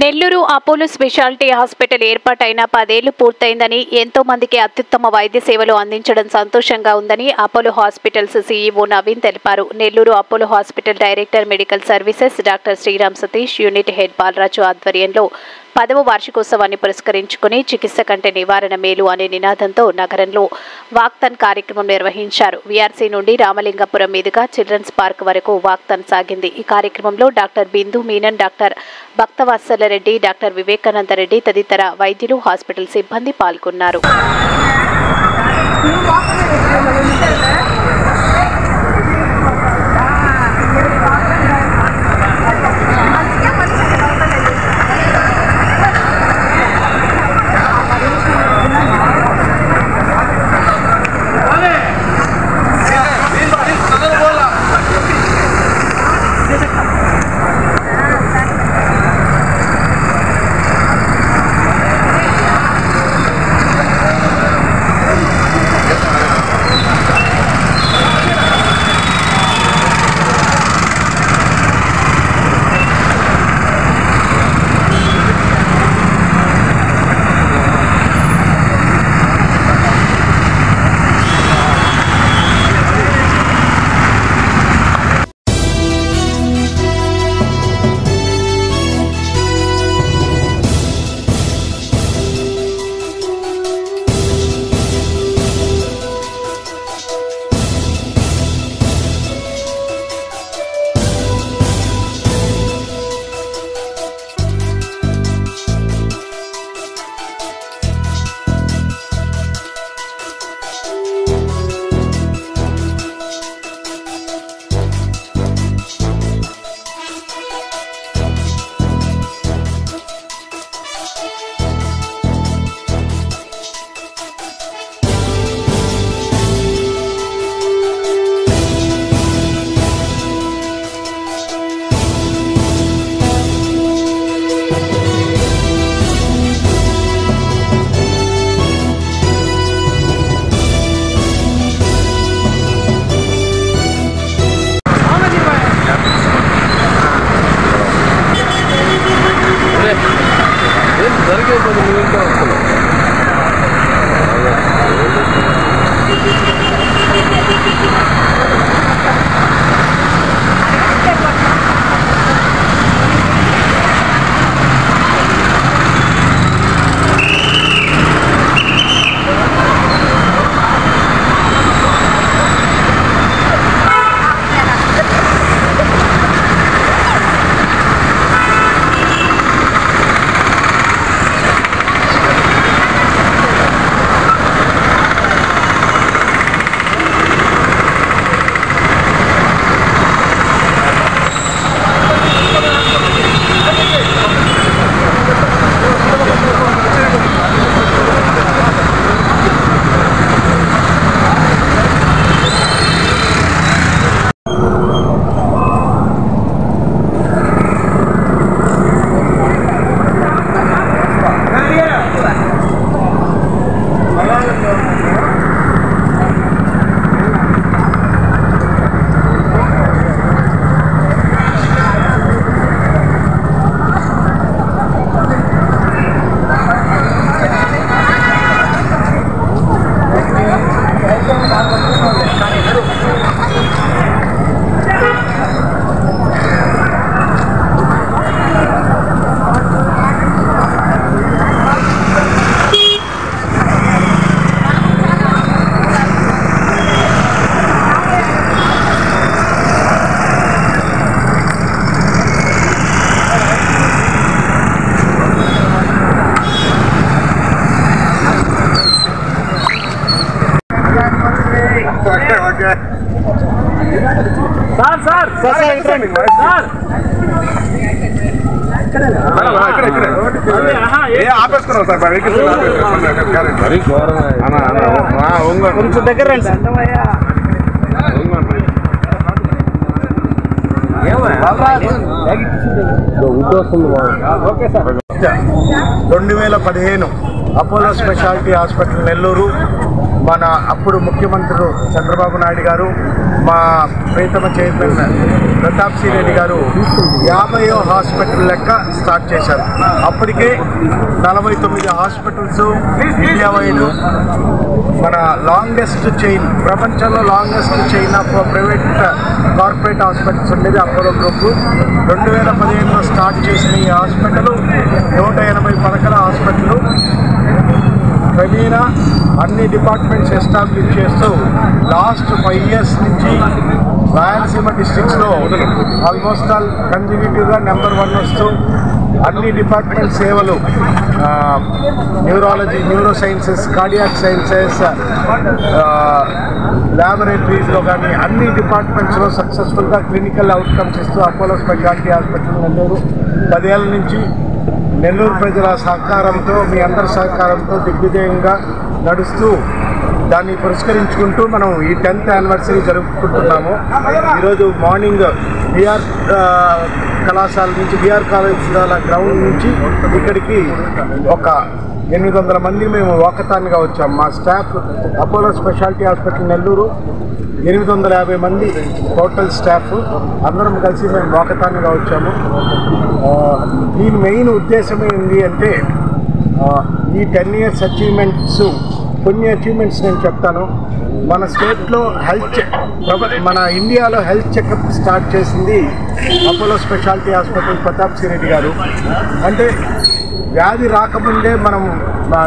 Nellore Apollo speciality hospital ఏర్పాటైన 10 ఏళ్లు పూర్తయిందని, ఎంతో మందికి అత్యుత్తమ వైద్య సేవలు అందించడం సంతోషంగా ఉందని అపోలో హాస్పిటల్స్ సీఈఓ నవీన్ తెలిపారు. Nellore Apollo hospital director medical services doctor Sriram Satish, unit head Balaraju ఆధ్వర్యంలో 10వ వార్షికోత్సవాన్ని పురస్కరించుకుని చికిత్స కంటే నివారణ మేలు అనే నినాదంతో నగరంలో వాక్థాన్ కార్యక్రమం నిర్వహించారు. వీఆర్సీ నుండి రామలింగపురం మీదుగా చిల్డ్రన్స్ పార్క్ వరకు వాక్థాన్ సాగింది. ఈ కార్యక్రమంలో డాక్టర్ బిందు మీనన్, డాక్టర్ భక్తవత్సల రెడ్డి, డాక్టర్ వివేకానంద రెడ్డి తదితర వైద్యులు, హాస్పిటల్ సిబ్బంది పాల్గొన్నారు. కొంచెం దగ్గర రండి sir. 2015 Apollo speciality hospital Nellore మన అప్పుడు ముఖ్యమంత్రులు చంద్రబాబు నాయుడు గారు, మా ప్రీతమ చైర్మన్ ప్రతాప్ సి రెడ్డి గారు 50వ హాస్పిటల్ లెక్క స్టార్ట్ చేశారు. అప్పటికే 49 హాస్పిటల్స్ ఇండియా వైడ్, మన లాంగెస్ట్ చైన్, ప్రపంచంలో longest chain of private corporate hospitals ఉండేది అపోలో గ్రూప్. 2015లో స్టార్ట్ చేసిన ఈ హాస్పిటల్ 180 పడకల హాస్పిటల్. క్రమేణా అన్ని డిపార్ట్మెంట్స్ ఎస్టాబ్లిష్ చేస్తూ లాస్ట్ 5 years నుంచి రాయలసీమ డిస్ట్రిక్ట్స్లో ఆల్మోస్ట్ ఆల్ కన్జిక్యూటివ్గా నెంబర్ 1 వస్తూ అన్ని డిపార్ట్మెంట్ సేవలు, neurology, neuro sciences, cardiac sciences, ల్యాబొరేటరీస్లో కానీ అన్ని డిపార్ట్మెంట్స్లో సక్సెస్ఫుల్గా క్లినికల్ అవుట్కమ్స్ ఇస్తూ అపోలో స్పెషాలిటీ హాస్పిటల్ నెల్లూరు 10 ఏళ్ళ నుంచి నెల్లూరు ప్రజల సహకారంతో, మీ అందరి సహకారంతో దిగ్విజయంగా నడుస్తూ దాన్ని పురస్కరించుకుంటూ మనం ఈ 10th యానివర్సరీ జరుపుకుంటున్నాము. ఈరోజు మార్నింగ్ బీఆర్ కళాశాల నుంచి, బీఆర్ కళాశాల గ్రౌండ్ నుంచి ఇక్కడికి ఒక 800 మంది మేము వాకథాన్గా వచ్చాము. మా staff Apollo speciality hospital Nellore 850 మంది టోటల్ స్టాఫ్ అందరం కలిసి మేము వాకథాన్గా వచ్చాము. దీని మెయిన్ ఉద్దేశం ఏంటి అంటే, ఈ 10 years అచీవ్మెంట్స్, కొన్ని అచీవ్మెంట్స్ నేను చెప్తాను. మన స్టేట్లో మన ఇండియాలో హెల్త్ చెకప్ స్టార్ట్ చేసింది అపోలో స్పెషాలిటీ హాస్పిటల్ ప్రతాప్ సి రెడ్డి గారు. అంటే వ్యాధి రాకముందే మనం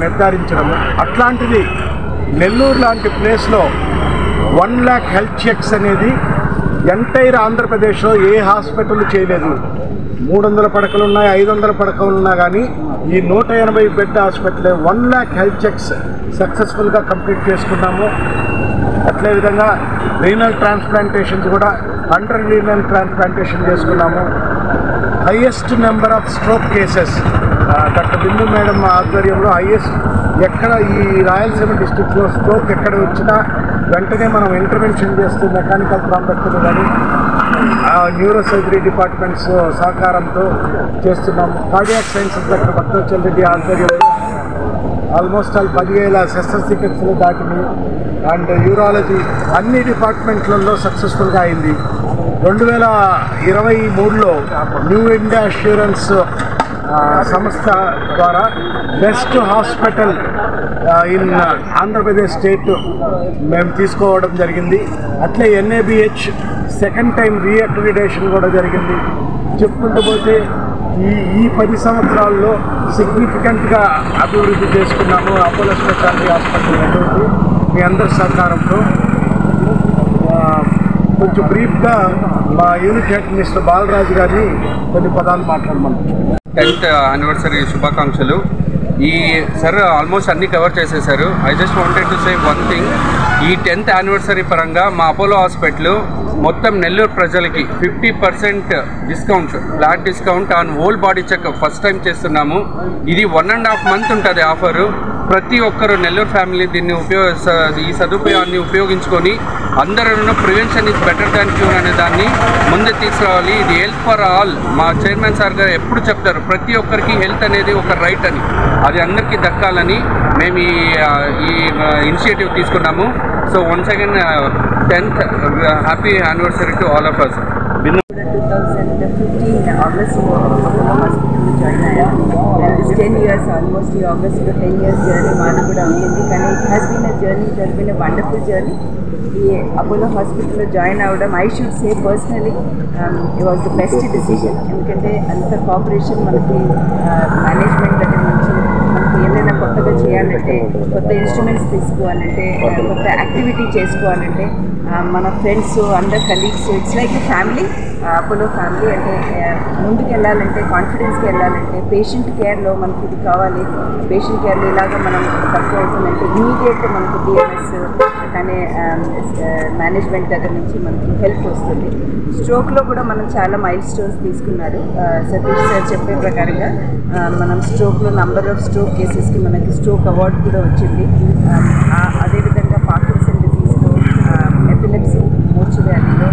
నిర్ధారించడము. అట్లాంటిది నెల్లూరు లాంటి ప్లేస్లో 1 lakh హెల్త్ చెక్స్ అనేది ఎంటైర్ ఆంధ్రప్రదేశ్లో ఏ హాస్పిటల్ చేయలేదు. 300 పడకలు ఉన్నాయి, 500 పడకలు ఉన్నా కానీ ఈ 180 bed hospital 1 lakh health checks సక్సెస్ఫుల్గా కంప్లీట్ చేసుకున్నాము. అట్లే విధంగా రీనల్ ట్రాన్స్ప్లాంటేషన్స్ కూడా 100 రీనల్ ట్రాన్స్ప్లాంటేషన్ చేసుకున్నాము. Highest number of stroke cases doctor Bindu madam ఆధ్వర్యంలో హైయెస్ట్. ఎక్కడ ఈ రాయలసీమ డిస్ట్రిక్ట్లో స్ట్రోక్ ఎక్కడ వచ్చినా వెంటనే మనం ఇంటర్వెన్షన్ చేస్తూ మెకానికల్ థ్రాంబెక్టమీ కానీ న్యూరో సర్జరీ డిపార్ట్మెంట్స్ సహకారంతో చేస్తున్నాము. Cardiac sciences doctor Bhaktavatsal Reddy ఆధ్వర్యంలో ఆల్మోస్ట్ ఆల్ 10,000 శస్త్రచికిత్సలు దాటిని. అండ్ యూరాలజీ అన్ని డిపార్ట్మెంట్లలో సక్సెస్ఫుల్గా అయింది. 2023లో న్యూ ఇండియా అష్యూరెన్స్ సంస్థ ద్వారా best hospital in Andhra Pradesh state మేము తీసుకోవడం జరిగింది. అట్లే NABH సెకండ్ టైం రీఅక్రిడిటేషన్ కూడా జరిగింది. చెప్పుకుంటూ పోతే ఈ 10 సంవత్సరాల్లో సిగ్నిఫికెంట్గా అభివృద్ధి చేసుకున్నాము అపోలో స్పెషాలిటీ హాస్పిటల్ నెల్లూరు మీ అందరి సహకారంతో. కొంచెం బ్రీఫ్గా మా యూనిట్ హెడ్ మిస్టర్ బాలరాజు గారిని కొన్ని పదాలు మాట్లాడమన్నాం. 10th యానివర్సరీ శుభాకాంక్షలు. ఈ సార్ ఆల్మోస్ట్ అన్నీ కవర్ చేసేసారు. I just wanted to say one thing. ఈ 10th యానివర్సరీ పరంగా మా అపోలో హాస్పిటల్ మొత్తం నెల్లూరు ప్రజలకి 50% discount, flat discount on whole body checkup first time చేస్తున్నాము. ఇది 1.5 month ఉంటుంది ఆఫరు. ప్రతి ఒక్కరు నెల్లూరు ఫ్యామిలీ దీన్ని ఈ సదుపాయాన్ని ఉపయోగించుకొని అందరూ prevention is better than cure అనే దాన్ని ముందే తీసుకురావాలి. ఇది హెల్త్ ఫర్ ఆల్. మా చైర్మన్ సార్ గారు ఎప్పుడు చెప్తారు, ప్రతి ఒక్కరికి హెల్త్ అనేది ఒక రైట్ అని, అది అందరికీ దక్కాలని మేము ఈ ఇనిషియేటివ్ తీసుకున్నాము. So once again 10th happy anniversary to all of us. 2015 August Apollo హాస్పిటల్లో జాయిన్ అయ్యాను. అండ్ 10 years ఆల్మోస్ట్ ఈ ఆగస్ట్లో 10 years జర్నీ మాది కూడా ఉంటుంది. కానీ it has been a journey, it has been a wonderful journey. ఈ అపోలో హాస్పిటల్లో జాయిన్ అవ్వడం I should say personally it was the best decision. ఎందుకంటే అంత కోఆపరేషన్ మనకి మేనేజ్మెంట్ దగ్గర నుంచి మనకి ఏదైనా కొత్తగా చేయాలంటే, కొత్త ఇన్స్ట్రుమెంట్స్ తీసుకోవాలంటే, కొత్త యాక్టివిటీ చేసుకోవాలంటే మన ఫ్రెండ్స్, అందరు colleagues, it's like a family. Apollo family అంటే ముందుకు వెళ్ళాలంటే, కాన్ఫిడెన్స్కి వెళ్ళాలంటే, పేషెంట్ కేర్లో మనకి ఇది కావాలి, పేషెంట్ కేర్లో ఇలాగ మనం తక్కువ అవుతుందంటే ఇమీడియట్గా మనకు DMS కానీ మేనేజ్మెంట్ దగ్గర నుంచి మనకి హెల్ప్ వస్తుంది. స్ట్రోక్లో కూడా మనం చాలా మైల్ స్టోన్స్ తీసుకున్నారు. సతీష్ సార్ చెప్పే ప్రకారంగా మనం స్ట్రోక్లో నంబర్ ఆఫ్ స్ట్రోక్ కేసెస్కి మనకి స్ట్రోక్ అవార్డు కూడా వచ్చింది. అదేవిధంగా పార్కిన్సన్ డిసీజ్లో, ఎపిలెప్సీ, మూర్ఛ వ్యాధిలో,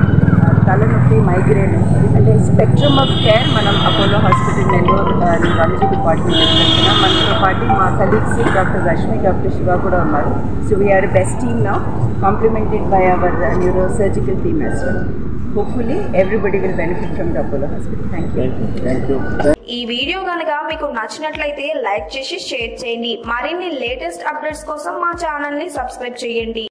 తలనొప్పి, మైగ్రేన్ అంటే స్పెక్ట్రమ్ ఆఫ్ కేర్ మనం Apollo hospital Nellore neurology department మనతో పాటు మా colleagues doctor Rashmi, doctor Shiva కూడా ఉన్నారు. So we're best team now, complimented by our neurosurgical team as well. Hopefully everybody will benefit from the Apollo Hospital. Thank you. ఈ video కనుక మీకు నచ్చినట్లయితే లైక్ చేసి షేర్ చేయండి. మరిన్ని లేటెస్ట్ అప్డేట్స్ కోసం మా ఛానల్ ని సబ్స్క్రైబ్ చేయండి.